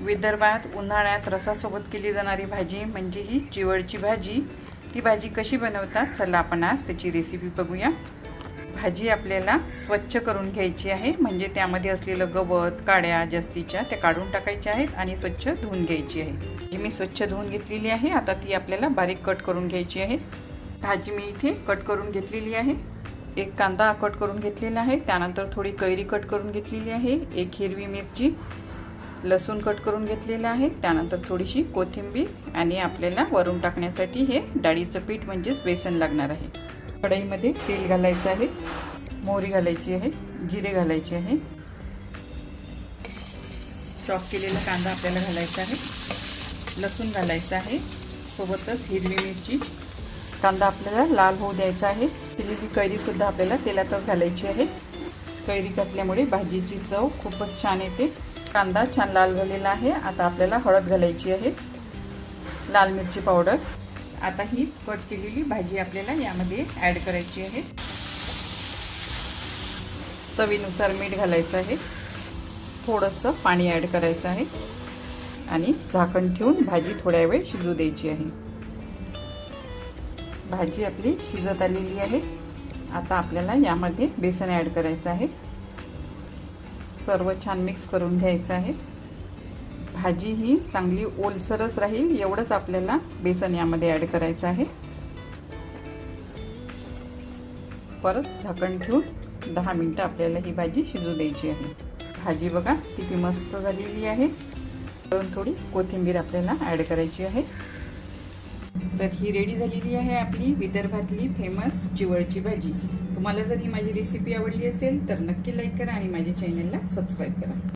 विदर्भात उन्हाळ्यात रसासोबत केली जाणारी भाजी म्हणजे ही चिवळची भाजी. ती भाजी कशी बनवतात चला आपण आज त्याची रेसिपी बघूया. भाजी आपल्याला स्वच्छ करून घ्यायची आहे, म्हणजे त्यामध्ये असलेलं गवत काड्या जास्तीच्या त्या काढून टाकायच्या आहेत आणि स्वच्छ धुवून घ्यायची आहे. मी स्वच्छ धुवून घेतलेली आहे. आता ती आपल्याला बारीक कट करून घ्यायची आहे. भाजी मी इथे कट करून घेतलेली आहे. एक कांदा कट करून घेतलेला आहे, त्यानंतर थोडी कैरी कट करून घेतलेली आहे, एक हिरवी मिरची, लसूण कट करून घेतलेला आहे, त्यानंतर थोडीशी कोथिंबीर आणि आपल्याला वरून टाकण्यासाठी हे डाळीचं पीठ म्हणजेच बेसन लागणार आहे. कढईमध्ये तेल घालायचं आहे, मोहरी घालायची आहे, जिरे घालायचे आहे, चॉप केलेला कांदा आपल्याला घालायचा आहे, लसूण घालायचं आहे, सोबतच हिरवी मिरची. कांदा आपल्याला लाल होऊ द्यायचा आहे. केलेली कैरीसुद्धा आपल्याला तेलातच घालायची आहे. कैरी घातल्यामुळे भाजीची चव खूपच छान येते. कांदा छान लाल झालेला आहे. आता आपल्याला हळद घालायची आहे, लाल मिरची पावडर. आता ही कट केलेली भाजी आपल्याला यामध्ये ॲड करायची आहे. चवीनुसार मीठ घालायचं आहे, थोडंसं पाणी ॲड करायचं आहे आणि झाकण ठेवून भाजी थोड्या वेळ शिजू द्यायची आहे. भाजी आपली शिजत आलेली आहे. आता आपल्याला यामध्ये बेसन ॲड करायचं आहे. सर्व छान मिक्स करून घ्यायचं आहे. भाजी ही चांगली ओलसरच राहील एवढंच आपल्याला बेसन यामध्ये ॲड करायचं आहे. परत झाकण ठेवून 10 मिनिटं आपल्याला ही भाजी शिजू द्यायची आहे. भाजी बघा किती मस्त झालेली आहे. वरून थोडी कोथिंबीर आपल्याला ॲड करायची आहे. तर ही रेडी झालेली आहे आपली विदर्भातली फेमस चिवळची भाजी. तुम्हाला जर ही माझी रेसिपी आवडली असेल तर नक्की लाईक करा आणि माझ्या चॅनलला सबस्क्राईब करा.